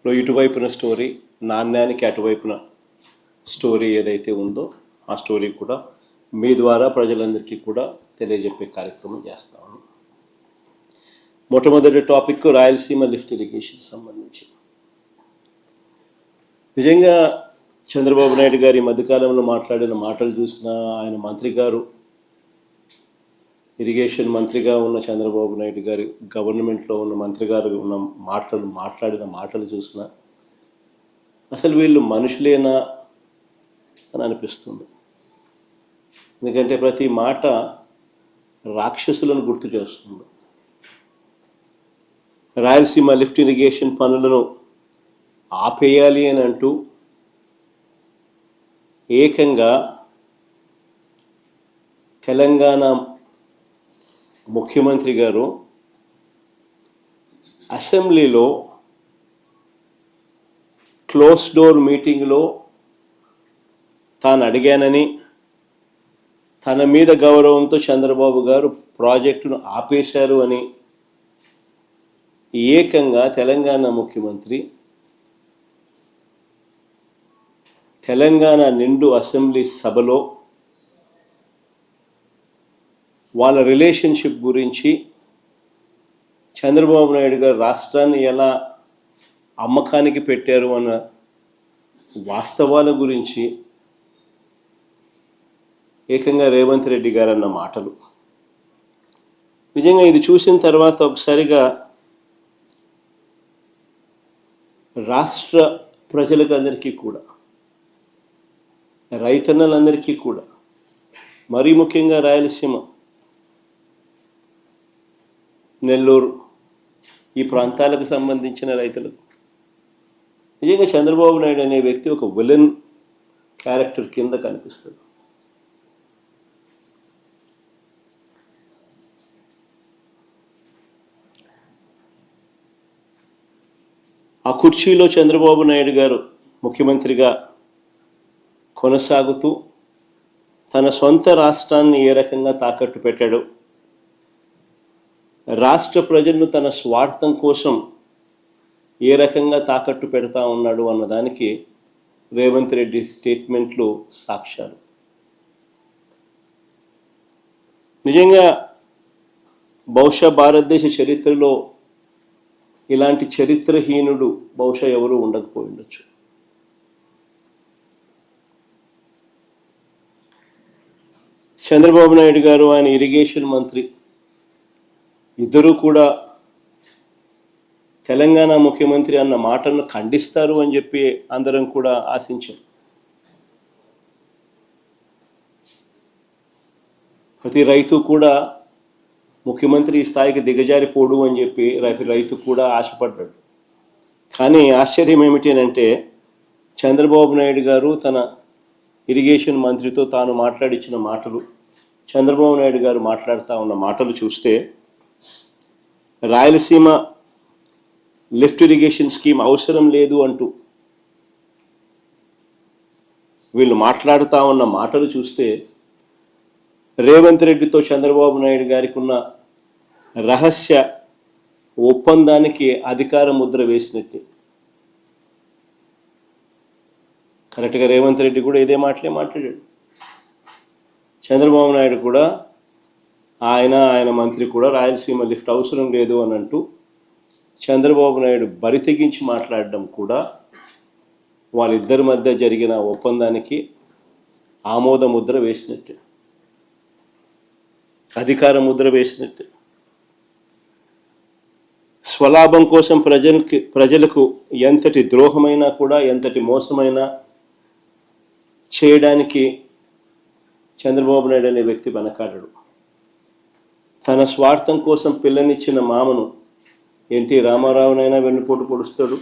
ఇటువైపున story, నాణ్యానికి అటువైపున story ఏదైతే ఉందో ఆ స్టోరీ కూడా మీ ద్వారా ప్రజలందరికీ కూడా తెలియజెప్పే కార్యక్రమం చేస్తాము. మొట్టమొదటి టాపిక్ రాయలసీమ లిఫ్ట్ ఇరిగేషన్ సంబంధించి. నిజంగా చంద్రబాబు నాయుడు గారి మధ్యకాలంలో మాట్లాడిన మాటలు చూసినా, ఆయన మంత్రి గారు ఇరిగేషన్ మంత్రిగా ఉన్న చంద్రబాబు నాయుడు గారి గవర్నమెంట్లో ఉన్న మంత్రి గారు ఉన్న మాట్లాడిన మాటలు చూసినా అసలు వీళ్ళు మనుషులేనా అని అనిపిస్తుంది. ఎందుకంటే ప్రతి మాట రాక్షసులను గుర్తు చేస్తుంది. రాయలసీమ లిఫ్ట్ ఇరిగేషన్ పనులను ఆపేయాలి అని అంటూ ఏకంగా తెలంగాణ ముఖ్యమంత్రి గారు అసెంబ్లీలో క్లోజ్ డోర్ మీటింగ్లో తాను అడిగానని, తన మీద గౌరవంతో చంద్రబాబు గారు ప్రాజెక్టును ఆపేశారు అని ఏకంగా తెలంగాణ ముఖ్యమంత్రి తెలంగాణ నిండు అసెంబ్లీ సభలో వాళ్ళ రిలేషన్షిప్ గురించి, చంద్రబాబు నాయుడు గారు రాష్ట్రాన్ని ఎలా అమ్మకానికి పెట్టారు అన్న వాస్తవాల గురించి ఏకంగా రేవంత్ రెడ్డి గారు అన్న మాటలు నిజంగా ఇది చూసిన తర్వాత ఒకసారిగా రాష్ట్ర ప్రజలకు అందరికీ కూడా, రైతన్నలందరికీ కూడా, మరీ ముఖ్యంగా రాయలసీమ, నెల్లూరు ఈ ప్రాంతాలకు సంబంధించిన రైతులకు నిజంగా చంద్రబాబు నాయుడు అనే వ్యక్తి ఒక విలన్ క్యారెక్టర్ కింద కనిపిస్తుంది. ఆ కుర్చీలో చంద్రబాబు నాయుడు గారు ముఖ్యమంత్రిగా కొనసాగుతూ తన సొంత రాష్ట్రాన్ని ఏ రకంగా తాకట్టు పెట్టాడు, రాష్ట్ర ప్రజలను తన స్వార్థం కోసం ఏ రకంగా తాకట్టు పెడతా ఉన్నాడు అన్నదానికి రేవంత్ రెడ్డి స్టేట్మెంట్లు సాక్ష్యాలు. నిజంగా బహుశా భారతదేశ చరిత్రలో ఇలాంటి చరిత్రహీనుడు బహుశా ఎవరు ఉండకపోయి ఉండొచ్చు. చంద్రబాబు నాయుడు గారు, ఆయన ఇరిగేషన్ మంత్రి ఇద్దరూ కూడా తెలంగాణ ముఖ్యమంత్రి అన్న మాటలను ఖండిస్తారు అని చెప్పి అందరం కూడా ఆశించాం. ప్రతి రైతు కూడా ముఖ్యమంత్రి ఈ స్థాయికి దిగజారిపోడు అని చెప్పి రైతు కూడా ఆశపడ్డాడు. కానీ ఆశ్చర్యం ఏమిటి అంటే, చంద్రబాబు నాయుడు గారు తన ఇరిగేషన్ మంత్రితో తాను మాట్లాడించిన మాటలు, చంద్రబాబు నాయుడు గారు మాట్లాడుతూ ఉన్న మాటలు చూస్తే, రాయలసీమ లిఫ్ట్ ఇరిగేషన్ స్కీమ్ అవసరం లేదు అంటూ వీళ్ళు మాట్లాడుతూ ఉన్న మాటలు చూస్తే, రేవంత్ రెడ్డితో చంద్రబాబు నాయుడు గారికి ఉన్న రహస్య ఒప్పందానికి అధికార ముద్ర వేసినట్టే. కరెక్ట్గా రేవంత్ రెడ్డి కూడా ఇదే మాటలే మాట్లాడాడు. చంద్రబాబు నాయుడు కూడా, ఆయన మంత్రి కూడా రాయలసీమ లిఫ్ట్ అవసరం లేదు అని అంటూ చంద్రబాబు నాయుడు బరి తెగించి మాట్లాడడం కూడా వాళ్ళిద్దరి మధ్య జరిగిన ఒప్పందానికి ఆమోద ముద్ర వేసినట్టే, అధికార ముద్ర వేసినట్టే. స్వలాభం కోసం ప్రజలకు ఎంతటి ద్రోహమైనా కూడా, ఎంతటి మోసమైనా చేయడానికి చంద్రబాబు నాయుడు అనే వ్యక్తి వెనకాడడు. తన స్వార్థం కోసం పిల్లనిచ్చిన మామను ఎన్టీ రామారావునైనా వెన్నుపోటు పొడుస్తాడు,